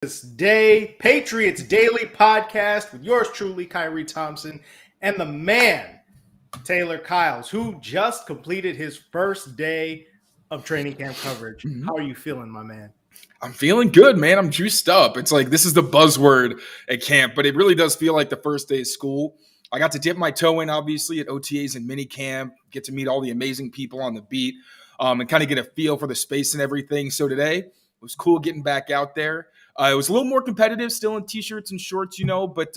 This day, Patriots Daily Podcast with yours truly, Khari Thompson, and the man, Taylor Kyles, who just completed his first day of training camp coverage. How are you feeling, my man? I'm feeling good, man. I'm juiced up. It's like this is the buzzword at camp, but it really does feel like the first day of school. I got to dip my toe in, obviously, at OTAs and mini camp, get to meet all the amazing people on the beat, and kind of get a feel for the space and everything. So today, it was cool getting back out there. It was a little more competitive, still in t-shirts and shorts, but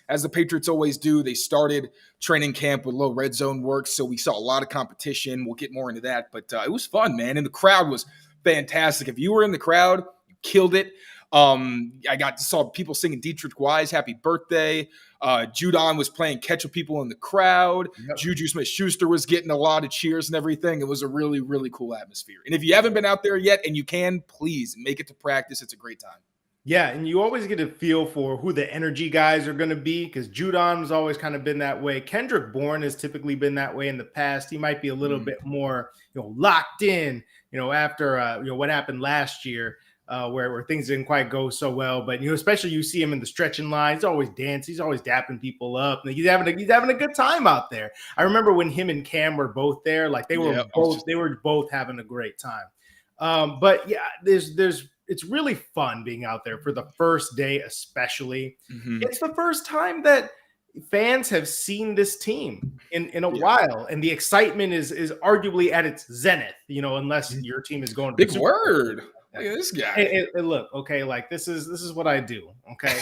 as the Patriots always do, they started training camp with low red zone work, so we saw a lot of competition. We'll get more into that, but it was fun, man, and the crowd was fantastic. If you were in the crowd, you killed it. Saw people singing Dietrich Wise happy birthday. Judon was playing catch with people in the crowd. Yep. Juju Smith-Schuster was getting a lot of cheers and everything. It was a really, really cool atmosphere. And if you haven't been out there yet and you can, please make it to practice. It's a great time. Yeah, and you always get a feel for who the energy guys are going to be because Judon's always kind of been that way. Kendrick Bourne has typically been that way in the past. He might be a little bit more, locked in, after, what happened last year where things didn't quite go so well. But, especially you see him in the stretching line. He's always dancing. He's always dapping people up. And he's having a good time out there. I remember when him and Cam were both there, like they were both having a great time. But yeah, it's really fun being out there for the first day, especially. Mm-hmm. It's the first time that fans have seen this team in a while, and the excitement is arguably at its zenith. Unless your team is going to big word. Look at this guy. Hey, look, okay, like this is what I do. Okay,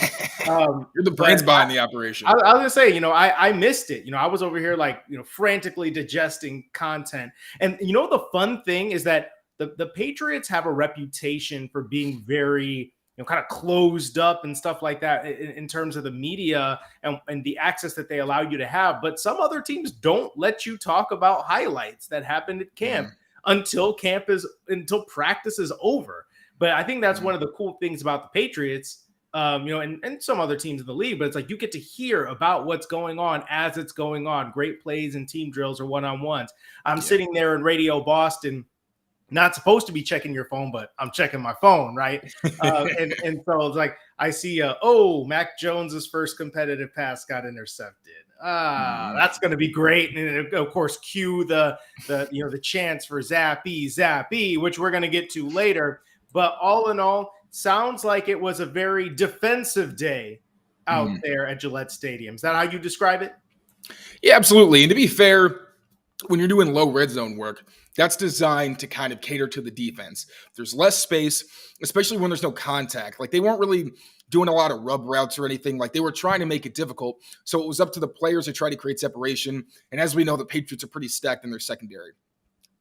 you're the brains behind the operation. I was gonna say, I missed it. I was over here like frantically digesting content, and the fun thing is that. The Patriots have a reputation for being very, kind of closed up and stuff like that in terms of the media and the access that they allow you to have. But some other teams don't let you talk about highlights that happened at camp until practice is over. But I think that's one of the cool things about the Patriots, and some other teams in the league. But it's like you get to hear about what's going on as it's going on. Great plays and team drills or one-on-ones. I'm sitting there in Radio Boston. Not supposed to be checking your phone, but I'm checking my phone, right? And so it's like I see, Mac Jones's first competitive pass got intercepted. That's going to be great. And of course, cue the chants for Zappy, which we're going to get to later. But all in all, sounds like it was a very defensive day out there at Gillette Stadium. Is that how you describe it? Yeah, absolutely. And to be fair, when you're doing low red zone work, that's designed to kind of cater to the defense. There's less space, especially when there's no contact. Like they weren't really doing a lot of rub routes or anything. Like they were trying to make it difficult. So it was up to the players to try to create separation. And as we know, the Patriots are pretty stacked in their secondary.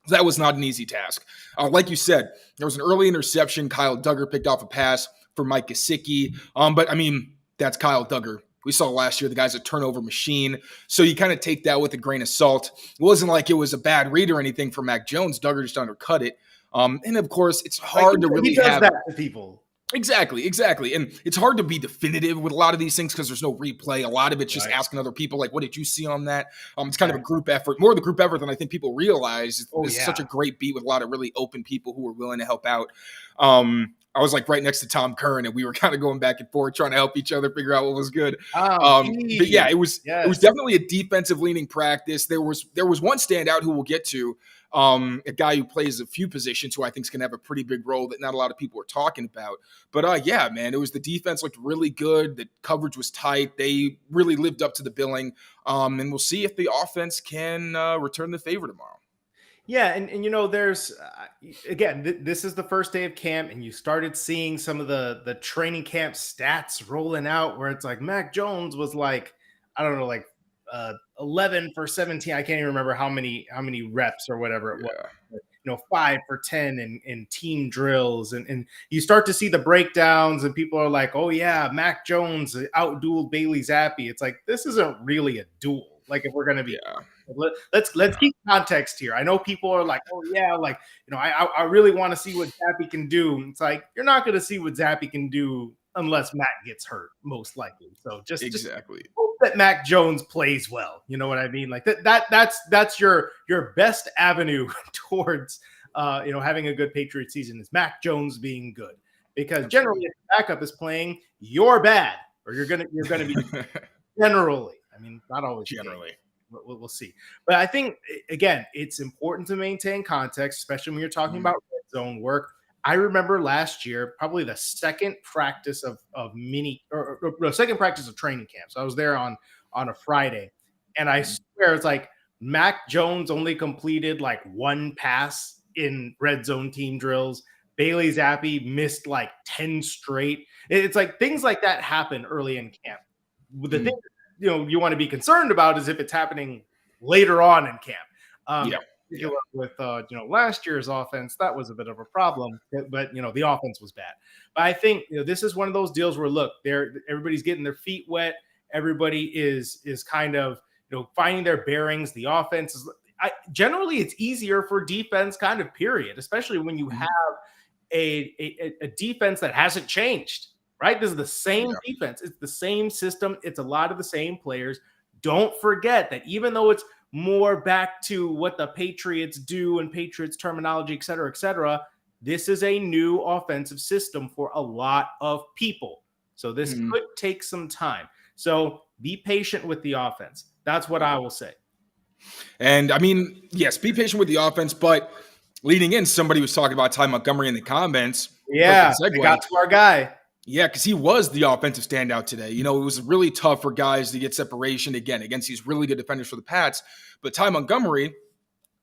That was not an easy task. Like you said, there was an early interception. Kyle Duggar picked off a pass for Mike Gesicki. But that's Kyle Duggar. We saw last year the guy's a turnover machine. So you kind of take that with a grain of salt. It wasn't like it was a bad read or anything for Mac Jones. Duggar just undercut it. And of course, it's hard to really have that to people. Exactly. And it's hard to be definitive with a lot of these things because there's no replay. A lot of it's just asking other people, like, what did you see on that? It's kind of a group effort, more of the group effort than I think people realize. It's such a great beat with a lot of really open people who are willing to help out. I was like right next to Tom Curran, and we were kind of going back and forth trying to help each other figure out what was good. But yeah, it was definitely a defensive leaning practice. There was one standout who we'll get to, a guy who plays a few positions who I think is going to have a pretty big role that not a lot of people are talking about. But yeah, man, it was the defense looked really good. The coverage was tight. They really lived up to the billing. And we'll see if the offense can return the favor tomorrow. Yeah, and there's again, this is the first day of camp, and you started seeing some of the training camp stats rolling out where it's like Mac Jones was like, I don't know, like 11 for 17. I can't even remember how many reps or whatever it was. 5 for 10 in team drills, and you start to see the breakdowns, and people are like, oh yeah, Mac Jones outdueled Bailey Zappi. It's like this isn't really a duel. Like if we're gonna be. Let's keep context here. I know people are like, oh yeah, like I really want to see what Zappy can do. It's like you're not going to see what Zappy can do unless Mac gets hurt, most likely. So just hope that Mac Jones plays well. You know what I mean? Like that's your best avenue towards having a good Patriot season is Mac Jones being good. because generally if the backup is playing, you're bad, or you're gonna be generally. I mean, not always. Generally. We'll see. But I think, again, it's important to maintain context, especially when you're talking about red zone work. I remember last year, probably the second practice of second practice of training camp. So I was there on a Friday, and I swear it's like Mac Jones only completed like one pass in red zone team drills. Bailey Zappi missed like 10 straight. It's like things like that happen early in camp. The thing you want to be concerned about is if it's happening later on in camp. With last year's offense, that was a bit of a problem, but the offense was bad. But I think this is one of those deals where look, everybody's getting their feet wet. Everybody is kind of finding their bearings. The offense is generally it's easier for defense, kind of period, especially when you have a defense that hasn't changed. Right? This is the same defense. It's the same system. It's a lot of the same players. Don't forget that even though it's more back to what the Patriots do and Patriots terminology, et cetera, this is a new offensive system for a lot of people. So this could take some time. So be patient with the offense. That's what I will say. And I mean, yes, be patient with the offense, but leading in, somebody was talking about Ty Montgomery in the comments. Yeah, we got to our guy. Yeah, because he was the offensive standout today. It was really tough for guys to get separation again against these really good defenders for the Pats. But Ty Montgomery,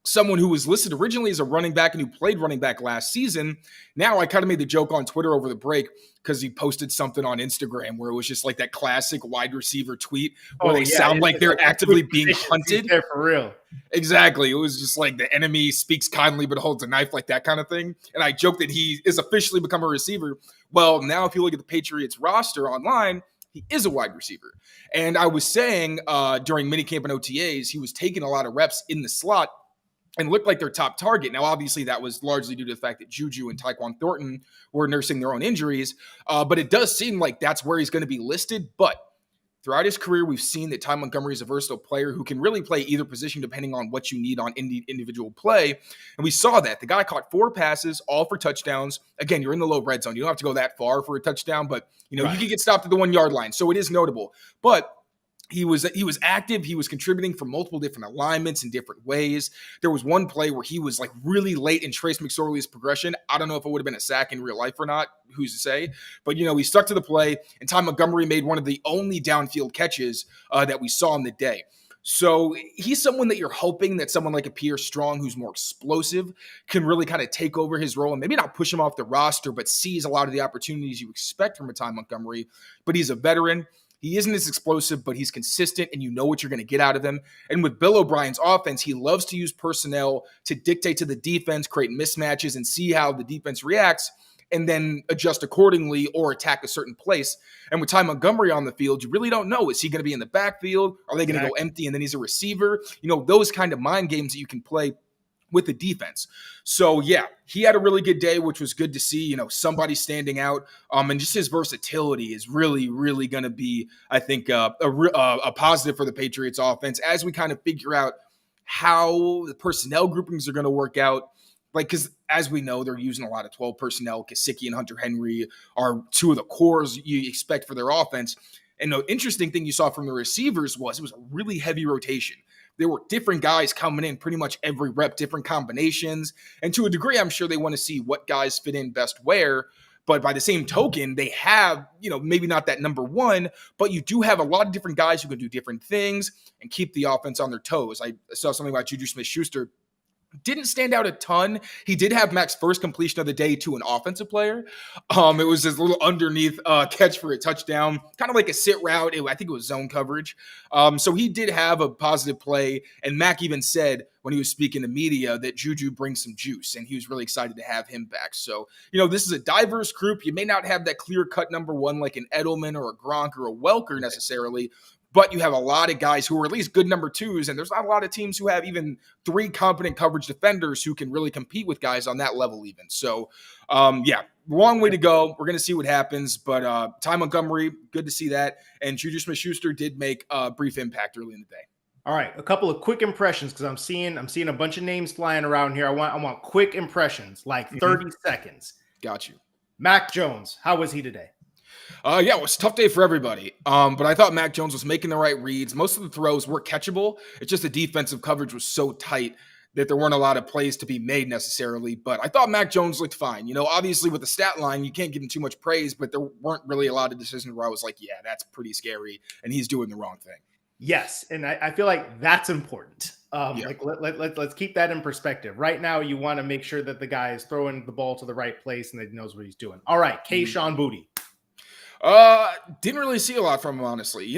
someone who was listed originally as a running back and who played running back last season. Now I kind of made the joke on Twitter over the break because he posted something on Instagram where it was just like that classic wide receiver tweet where they sound like they're actively being hunted. There for real. Exactly. It was just like the enemy speaks kindly but holds a knife, like that kind of thing. And I joked that he is officially become a receiver. Well, now if you look at the Patriots roster online, he is a wide receiver. And I was saying during minicamp and OTAs, he was taking a lot of reps in the slot and looked like their top target. Now, obviously, that was largely due to the fact that Juju and Tyquan Thornton were nursing their own injuries. But it does seem like that's where he's going to be listed. But throughout his career, we've seen that Ty Montgomery is a versatile player who can really play either position depending on what you need on individual play. And we saw that. The guy caught 4 passes, all for touchdowns. Again, you're in the low red zone. You don't have to go that far for a touchdown, but you can get stopped at the 1-yard line. So it is notable. But he was active. He was contributing from multiple different alignments in different ways. There was one play where he was like really late in Trace McSorley's progression. I don't know if it would have been a sack in real life or not. Who's to say? But, he stuck to the play, and Ty Montgomery made one of the only downfield catches that we saw in the day. So he's someone that you're hoping that someone like a Pierre Strong, who's more explosive, can really kind of take over his role and maybe not push him off the roster, but seize a lot of the opportunities you expect from a Ty Montgomery. But he's a veteran. He isn't as explosive, but he's consistent, and you know what you're going to get out of him. And with Bill O'Brien's offense, he loves to use personnel to dictate to the defense, create mismatches, and see how the defense reacts, and then adjust accordingly or attack a certain place. And with Ty Montgomery on the field, you really don't know. Is he going to be in the backfield? Are they going to go empty and then he's a receiver? Those kind of mind games that you can play with the defense. So yeah, he had a really good day, which was good to see, somebody standing out. And just his versatility is really, really going to be, I think, a positive for the Patriots offense as we kind of figure out how the personnel groupings are going to work out. Because as we know, they're using a lot of 12 personnel. Gesicki and Hunter Henry are 2 of the cores you expect for their offense. And the interesting thing you saw from the receivers was it was a really heavy rotation. There were different guys coming in pretty much every rep, different combinations. And to a degree, I'm sure they want to see what guys fit in best where. But by the same token, they have, maybe not that number one, but you do have a lot of different guys who can do different things and keep the offense on their toes. I saw something about Juju Smith-Schuster. Didn't stand out a ton. He did have Mac's first completion of the day to an offensive player. It was this little underneath catch for a touchdown, kind of like a sit route. I think it was zone coverage. So he did have a positive play. And Mac even said when he was speaking to media that Juju brings some juice, and he was really excited to have him back. So, this is a diverse group. You may not have that clear-cut number one like an Edelman or a Gronk or a Welker necessarily, but you have a lot of guys who are at least good number 2s, and there's not a lot of teams who have even 3 competent coverage defenders who can really compete with guys on that level even. So, long way to go. We're going to see what happens, but Ty Montgomery, good to see that, and Juju Smith-Schuster did make a brief impact early in the day. All right, a couple of quick impressions because I'm seeing a bunch of names flying around here. I want quick impressions, like 30 seconds. Got you. Mac Jones, how was he today? Yeah, it was a tough day for everybody. But I thought Mac Jones was making the right reads. Most of the throws were catchable. It's just the defensive coverage was so tight that there weren't a lot of plays to be made necessarily. But I thought Mac Jones looked fine. Obviously with the stat line, you can't give him too much praise, but there weren't really a lot of decisions where I was like, yeah, that's pretty scary, and he's doing the wrong thing. Yes, and I feel like that's important. Yeah. Let's keep that in perspective. Right now, you want to make sure that the guy is throwing the ball to the right place and that he knows what he's doing. All right, Kayshon Boutte. Didn't really see a lot from him, honestly.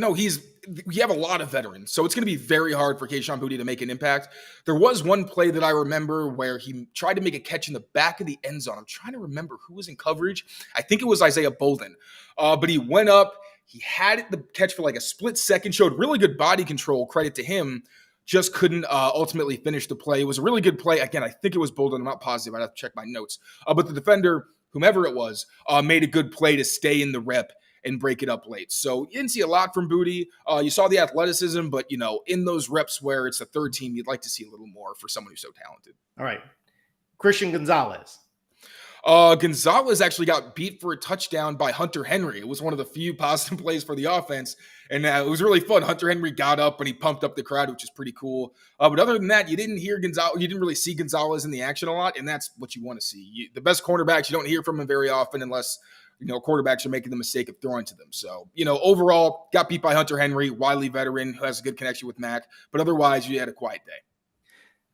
We have a lot of veterans, so it's going to be very hard for Kayshon Boutte to make an impact. There was one play that I remember where he tried to make a catch in the back of the end zone. I'm trying to remember who was in coverage. I think it was Isaiah Bolden. But he went up, he had the catch for like a split second, showed really good body control, credit to him, just couldn't ultimately finish the play. It was a really good play. Again, I think it was Bolden. I'm not positive. I'd have to check my notes. But the defender, whomever it was, made a good play to stay in the rep and break it up late. So you didn't see a lot from Boutte. You saw the athleticism, but, in those reps where it's the third team, you'd like to see a little more for someone who's so talented. All right. Christian Gonzalez. Gonzalez actually got beat for a touchdown by Hunter Henry. It was one of the few positive plays for the offense, and it was really fun. Hunter Henry got up and he pumped up the crowd, which is pretty cool. But other than that, you didn't hear Gonzalez. You didn't really see Gonzalez in the action a lot, and that's what you want to see. The best cornerbacks, you don't hear from them very often unless quarterbacks are making the mistake of throwing to them. So, overall, got beat by Hunter Henry, wily veteran who has a good connection with Mac. But otherwise, you had a quiet day.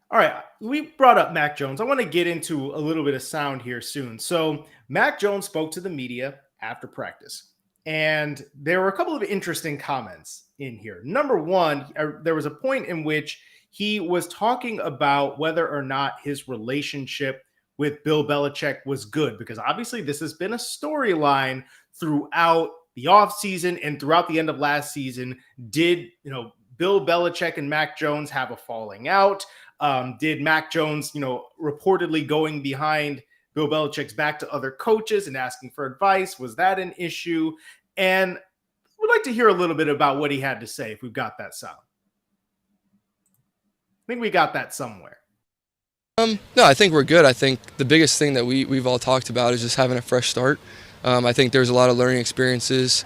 All right, we brought up Mac Jones. I want to get into a little bit of sound here soon. So Mac Jones spoke to the media after practice, and there were a couple of interesting comments in here. Number one, there was a point in which he was talking about whether or not his relationship with Bill Belichick was good, because obviously this has been a storyline throughout the offseason and throughout the end of last season. Did, Bill Belichick and Mac Jones have a falling out? Did Mac Jones, reportedly going behind Bill Belichick's back to other coaches and asking for advice? Was that an issue? And we'd like to hear a little bit about what he had to say if we've got that sound. I think we got that somewhere. No, I think we're good. I think the biggest thing that we've all talked about is just having a fresh start. I think there's a lot of learning experiences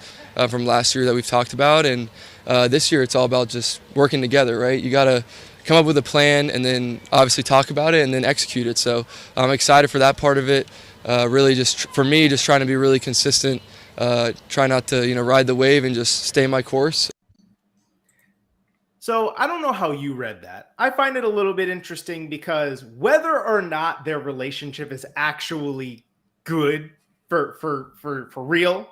from last year that we've talked about, and this year it's all about just working together, right? You got to come up with a plan and then obviously talk about it and then execute it. So I'm excited for that part of it. Really just for me, just trying to be really consistent, try not to, ride the wave and just stay my course. So I don't know how you read that. I find it a little bit interesting because whether or not their relationship is actually good for real,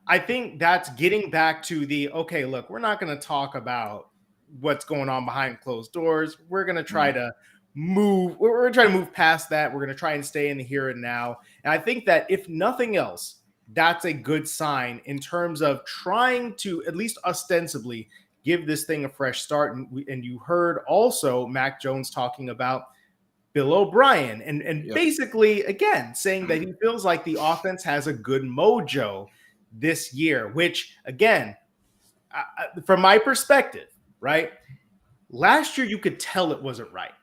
I think that's getting back to the, okay, look, we're not going to talk about what's going on behind closed doors. We're going to try to move. We're going to try to move past that. We're going to try and stay in the here and now. And I think that if nothing else, that's a good sign in terms of trying to at least ostensibly give this thing a fresh start. And you heard also Mac Jones talking about Bill O'Brien and basically, again, saying that he feels like the offense has a good mojo this year, which, again, from my perspective, right, last year you could tell it wasn't right.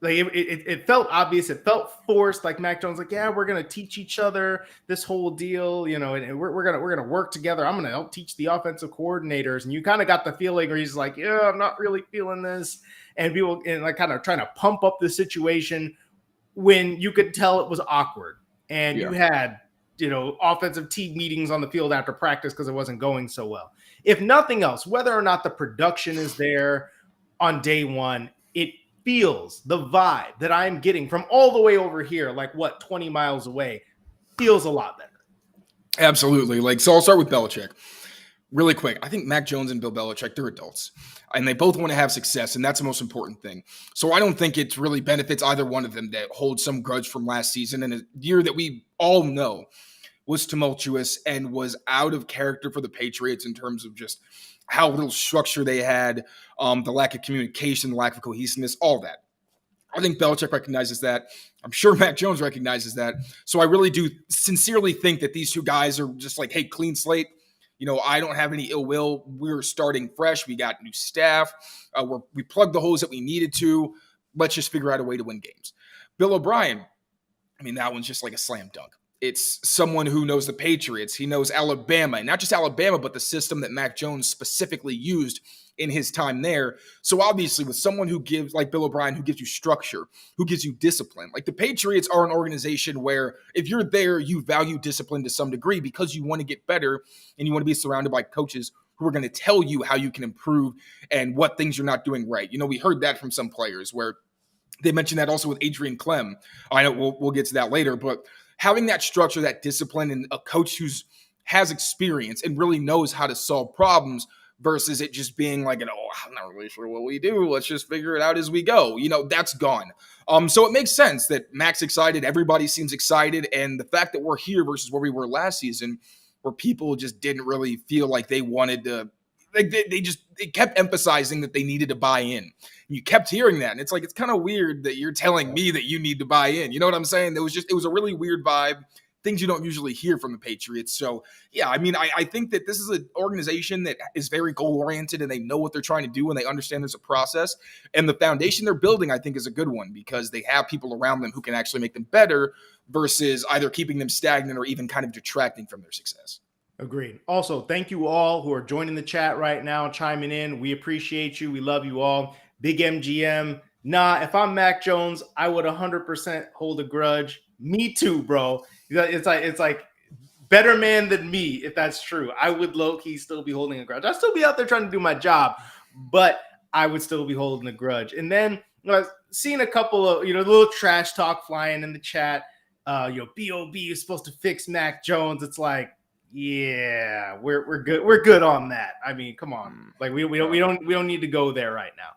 Like it felt obvious. It felt forced. Like Mac Jones, like, yeah, we're gonna teach each other this whole deal, and we're gonna work together. I'm gonna help teach the offensive coordinators. And you kind of got the feeling where he's like, yeah, I'm not really feeling this, and people like kind of trying to pump up the situation when you could tell it was awkward. And you had offensive team meetings on the field after practice because it wasn't going so well. If nothing else, whether or not the production is there on day one, it feels the vibe that I'm getting from all the way over here, like 20 miles away, feels a lot better. Absolutely. So I'll start with Belichick. Really quick, I think Mac Jones and Bill Belichick, they're adults. And they both want to have success, and that's the most important thing. So I don't think it really benefits either one of them to hold some grudge from last season in a year that we all know was tumultuous and was out of character for the Patriots in terms of just how little structure they had, the lack of communication, the lack of cohesiveness, all that. I think Belichick recognizes that. I'm sure Mac Jones recognizes that. So I really do sincerely think that these two guys are just like, hey, clean slate. I don't have any ill will. We're starting fresh. We got new staff. We plugged the holes that we needed to. Let's just figure out a way to win games. Bill O'Brien, that one's just like a slam dunk. It's someone who knows the Patriots. He knows Alabama, and not just Alabama, but the system that Mac Jones specifically used in his time there. So obviously with someone who gives, like Bill O'Brien, who gives you structure, who gives you discipline, like the Patriots are an organization where if you're there, you value discipline to some degree because you want to get better and you want to be surrounded by coaches who are going to tell you how you can improve and what things you're not doing right. We heard that from some players where they mentioned that also with Adrian Clem. I know we'll get to that later, but having that structure, that discipline, and a coach who's has experience and really knows how to solve problems versus it just being like, I'm not really sure what we do. Let's just figure it out as we go. That's gone. So it makes sense that Mac's excited. Everybody seems excited. And the fact that we're here versus where we were last season, where people just didn't really feel like they wanted to, like they kept emphasizing that they needed to buy in. And you kept hearing that. And it's like, it's kind of weird that you're telling me that you need to buy in. You know what I'm saying? It was a really weird vibe, things you don't usually hear from the Patriots. So yeah, I think that this is an organization that is very goal oriented and they know what they're trying to do and they understand there's a process. And the foundation they're building, I think, is a good one because they have people around them who can actually make them better versus either keeping them stagnant or even kind of detracting from their success. Agreed. Also, thank you all who are joining the chat right now, chiming in. We appreciate you. We love you all. Big MGM. Nah, if I'm Mac Jones, I would 100% hold a grudge. Me too, bro. It's like better man than me, if that's true. I would low-key still be holding a grudge. I'd still be out there trying to do my job, but I would still be holding a grudge. And then I've seen a couple of, little trash talk flying in the chat. BOB is supposed to fix Mac Jones. It's like, yeah, we're good. We're good on that. I mean, come on. Like we don't need to go there right now.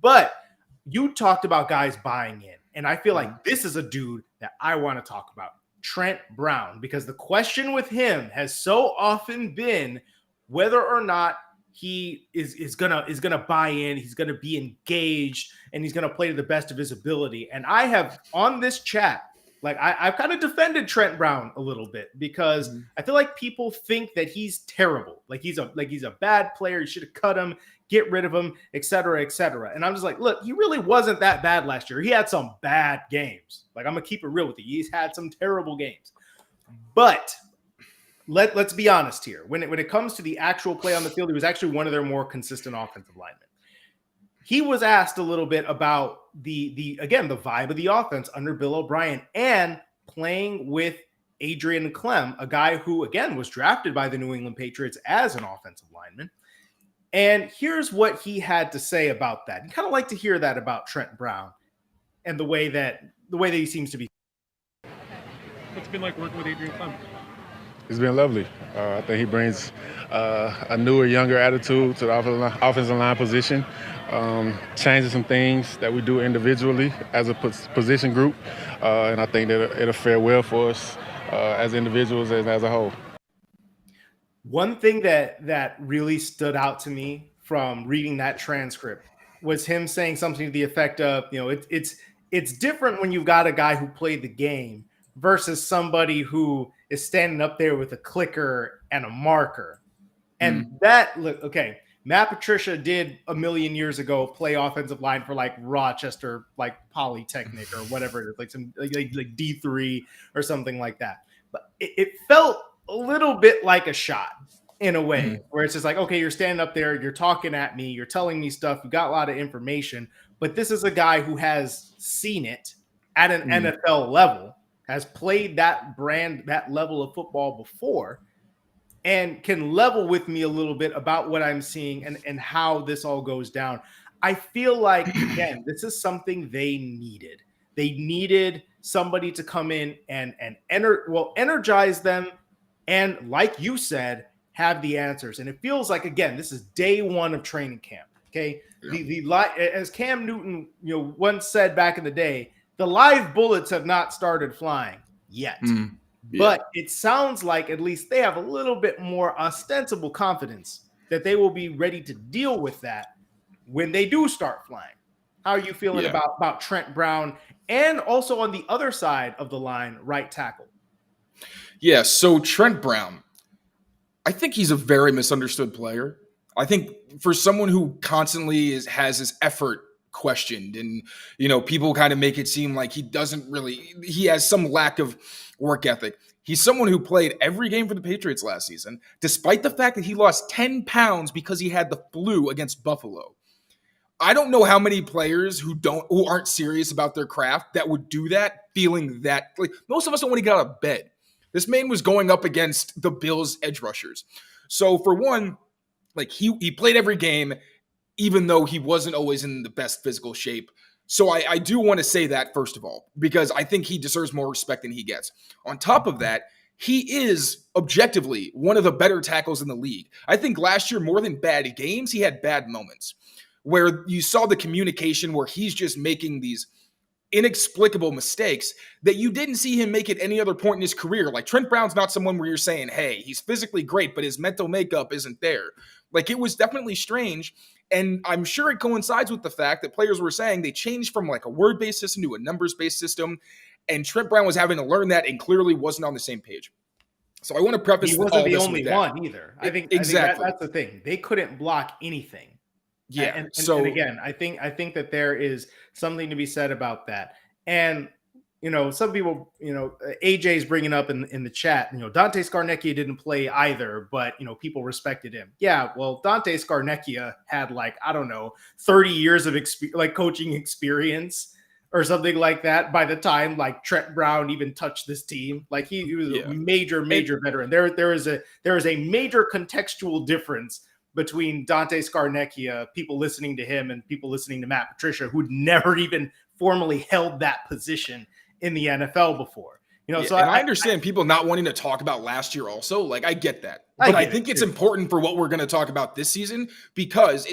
But you talked about guys buying in, and I feel like this is a dude that I want to talk about, Trent Brown, because the question with him has so often been whether or not he is gonna buy in, he's gonna be engaged, and he's gonna play to the best of his ability. And I have on this chat, like I've kind of defended Trent Brown a little bit because I feel like people think that he's terrible, like he's a bad player. You should have cut him, get rid of him, et cetera, et cetera. And I'm just like, look, he really wasn't that bad last year. He had some bad games. Like I'm gonna keep it real with you. He's had some terrible games, but let's be honest here. When it comes to the actual play on the field, he was actually one of their more consistent offensive linemen. He was asked a little bit about the vibe of the offense under Bill O'Brien and playing with Adrian Clem, a guy who, again, was drafted by the New England Patriots as an offensive lineman. And here's what he had to say about that. You kind of like to hear that about Trent Brown and the way that he seems to be. What's it been like working with Adrian Clem? It's been lovely. I think he brings a newer, younger attitude to the offensive line position, changes some things that we do individually as a position group, and I think that it'll fare well for us as individuals and as a whole. One thing that really stood out to me from reading that transcript was him saying something to the effect of, it's different when you've got a guy who played the game versus somebody who is standing up there with a clicker and a marker. And Matt Patricia did a million years ago play offensive line for like Rochester, like Polytechnic or whatever it is, like some like D3 or something like that. But it felt a little bit like a shot in a way where it's just like, okay, you're standing up there, you're talking at me, you're telling me stuff, you got a lot of information, but this is a guy who has seen it at an NFL level, has played that level of football before, and can level with me a little bit about what I'm seeing and how this all goes down. I feel like, again, this is something they needed. They needed somebody to come in and energize them, and like you said, have the answers. And it feels like, again, this is day one of training camp. Okay, yeah. As Cam Newton, once said back in the day, the live bullets have not started flying yet. Yeah. But it sounds like at least they have a little bit more ostensible confidence that they will be ready to deal with that when they do start flying. How are you feeling about Trent Brown and also on the other side of the line, right tackle? Yeah, so Trent Brown, I think he's a very misunderstood player. I think for someone who constantly has his effort questioned, and people kind of make it seem like he has some lack of work ethic. He's someone who played every game for the Patriots last season, despite the fact that he lost 10 pounds because he had the flu against Buffalo. I don't know how many players who aren't serious about their craft that would do that, feeling that like most of us don't want to get out of bed. This man was going up against the Bills edge rushers. So for one, like he played every game, even though he wasn't always in the best physical shape. So I do want to say that, first of all, because I think he deserves more respect than he gets. On top of that, he is objectively one of the better tackles in the league. I think last year, more than bad games, he had bad moments where you saw the communication where he's just making these inexplicable mistakes that you didn't see him make at any other point in his career. Like Trent Brown's not someone where you're saying, hey, he's physically great, but his mental makeup isn't there. Like it was definitely strange. And I'm sure it coincides with the fact that players were saying they changed from like a word-based system to a numbers-based system. And Trent Brown was having to learn that and clearly wasn't on the same page. So I want to preface he wasn't the only one either. I think exactly. That's the thing. They couldn't block anything. Yeah. And again, I think that there is something to be said about that. And some people, AJ's bringing up in the chat, Dante Scarnecchia didn't play either, but people respected him. Yeah, well, Dante Scarnecchia had 30 years of coaching experience or something like that by the time Trent Brown even touched this team. He was a major veteran. There is a major contextual difference between Dante Scarnecchia, people listening to him, and people listening to Matt Patricia, who'd never even formally held that position in the NFL before. So I understand people not wanting to talk about last year also. I get that. But I think it's important for what we're going to talk about this season because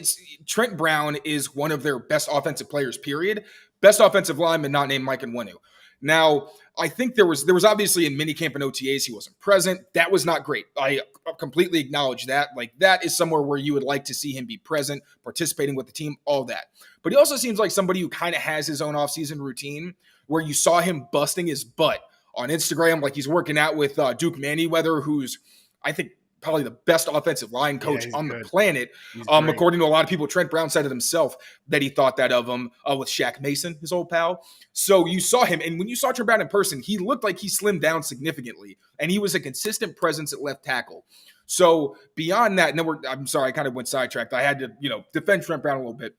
Trent Brown is one of their best offensive players, period. Best offensive lineman not named Mike Nwenu. Now, I think there was obviously in minicamp and OTAs, he wasn't present. That was not great. I completely acknowledge that. That is somewhere where you would like to see him be present, participating with the team, all that. But he also seems like somebody who kind of has his own offseason routine where you saw him busting his butt on Instagram, he's working out with Duke Manyweather, who's, I think, probably the best offensive line coach on the planet. According to a lot of people, Trent Brown said it himself that he thought that of him with Shaq Mason, his old pal. So you saw him, and when you saw Trent Brown in person, he looked like he slimmed down significantly, and he was a consistent presence at left tackle. So beyond that, I'm sorry, I kind of went sidetracked. I had to, defend Trent Brown a little bit.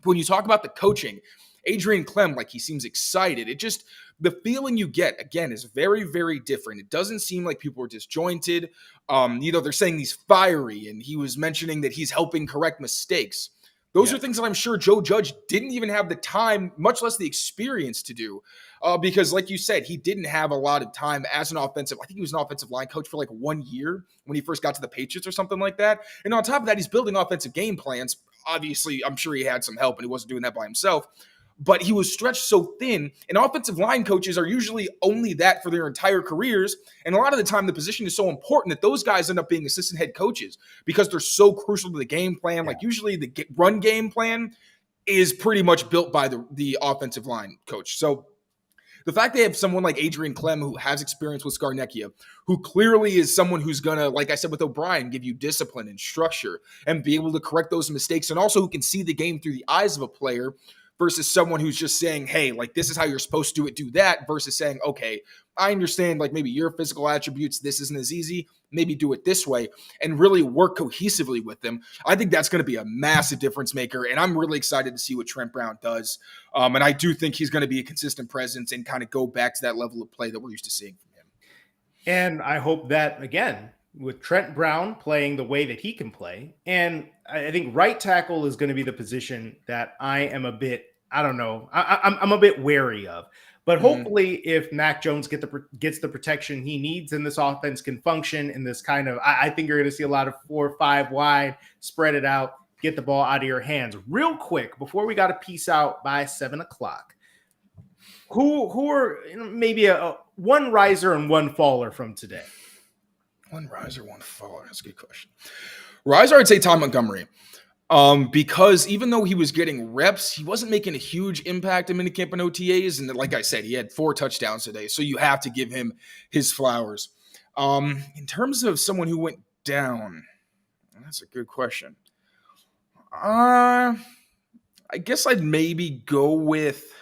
When you talk about the coaching, Adrian Clem, he seems excited. The feeling you get, again, is very, very different. It doesn't seem like people are disjointed. They're saying he's fiery, and he was mentioning that he's helping correct mistakes. Those are things that I'm sure Joe Judge didn't even have the time, much less the experience to do. Because like you said, he didn't have a lot of time as I think he was an offensive line coach for 1 year when he first got to the Patriots or something like that. And on top of that, he's building offensive game plans. Obviously, I'm sure he had some help and he wasn't doing that by himself. But he was stretched so thin, and offensive line coaches are usually only that for their entire careers. And a lot of the time, the position is so important that those guys end up being assistant head coaches because they're so crucial to the game plan. Usually the run game plan is pretty much built by the offensive line coach. So the fact they have someone like Adrian Clem who has experience with Scarnecchia, who clearly is someone who's going to, like I said with O'Brien, give you discipline and structure and be able to correct those mistakes, and also who can see the game through the eyes of a player versus someone who's just saying, hey, this is how you're supposed to do it, do that, versus saying, okay, I understand maybe your physical attributes, this isn't as easy, maybe do it this way, and really work cohesively with them. I think that's going to be a massive difference maker, and I'm really excited to see what Trent Brown does. And I do think he's going to be a consistent presence and kind of go back to that level of play that we're used to seeing from him. And I hope that, again, with Trent Brown playing the way that he can play, and I think right tackle is going to be the position that I am a bit, I'm a bit wary of. But hopefully if Mac Jones gets the protection he needs and this offense can function in this kind of, I think you're going to see a lot of 4 or 5 wide, spread it out, get the ball out of your hands. Real quick, before we got to peace out by 7:00, who are maybe a one riser and one faller from today? One riser, one faller. That's a good question. Riser, I'd say Tom Montgomery. Because even though he was getting reps, he wasn't making a huge impact in minicamp and OTAs. And like I said, he had 4 touchdowns today. So you have to give him his flowers. In terms of someone who went down, that's a good question. I guess I'd maybe go with,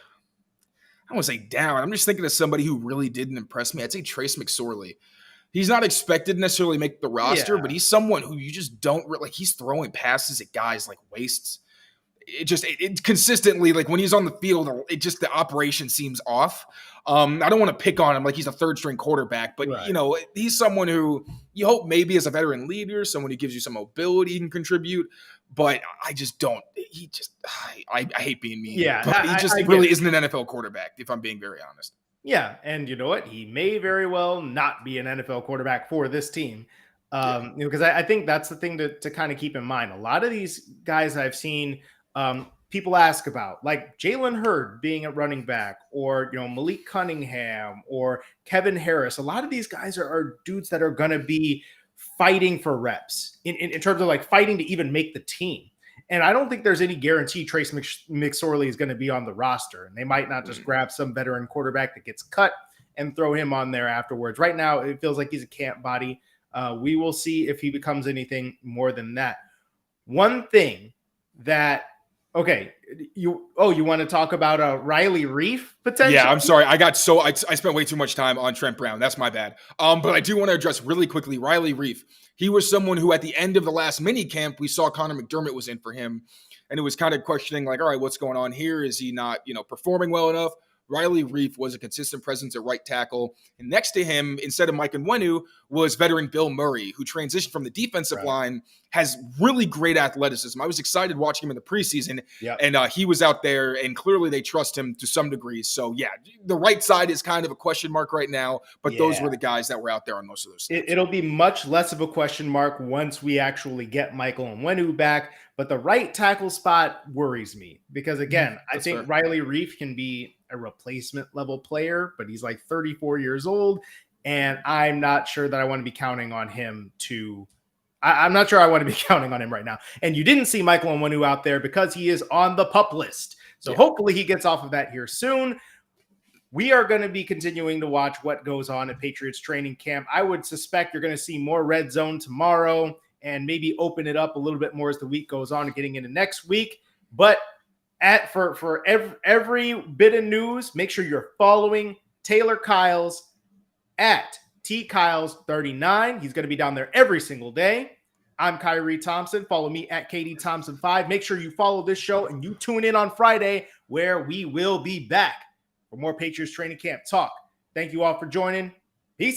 I don't want to say down. I'm just thinking of somebody who really didn't impress me. I'd say Trace McSorley. He's not expected to necessarily make the roster, but he's someone who you just don't like. He's throwing passes at guys like wastes. It consistently, like when he's on the field, it just, the operation seems off. I don't want to pick on him like he's a third string quarterback, but he's someone who you hope maybe as a veteran leader, someone who gives you some mobility, he can contribute. But I just don't. I hate being mean. Yeah, but he just really isn't an NFL quarterback, if I'm being very honest. Yeah, and you know what? He may very well not be an NFL quarterback for this team. Because I think that's the thing to kind of keep in mind. A lot of these guys I've seen people ask about, like Jalen Hurd being a running back, or Malik Cunningham or Kevin Harris. A lot of these guys are dudes that are going to be fighting for reps in terms of like fighting to even make the team. And I don't think there's any guarantee Trace McSorley is going to be on the roster. And they might not just grab some veteran quarterback that gets cut and throw him on there afterwards. Right now, it feels like he's a camp body. We will see if he becomes anything more than that. One thing that, you want to talk about Riley Reef potentially? Yeah, I'm sorry. I spent way too much time on Trent Brown. That's my bad. But I do want to address really quickly Riley Reef. He was someone who at the end of the last mini camp, we saw Connor McDermott was in for him. And it was kind of questioning like, all right, what's going on here? Is he not, performing well enough? Riley Reef was a consistent presence at right tackle. And next to him, instead of Mike Onwenu, was veteran Bill Murray, who transitioned from the defensive line, has really great athleticism. I was excited watching him in the preseason, and he was out there, and clearly they trust him to some degree. So, yeah, the right side is kind of a question mark right now, but those were the guys that were out there on most of those snaps. It'll be much less of a question mark once we actually get Michael Onwenu back, but the right tackle spot worries me because, again, I think Riley Reef can be a replacement level player, but he's like 34 years old, and I'm not sure that I want to be counting on him I'm not sure I want to be counting on him right now. And you didn't see Michael Onwenu out there because he is on the PUP list. So hopefully he gets off of that here soon. We are going to be continuing to watch what goes on at Patriots training camp. I would suspect you're going to see more red zone tomorrow and maybe open it up a little bit more as the week goes on and getting into next week. But for every bit of news, make sure you're following Taylor Kyles at TKyles39. He's going to be down there every single day. I'm Khari Thompson. Follow me at KD Thompson 5. Make sure you follow this show and you tune in on Friday where we will be back for more Patriots training camp talk. Thank you all for joining. Peace out.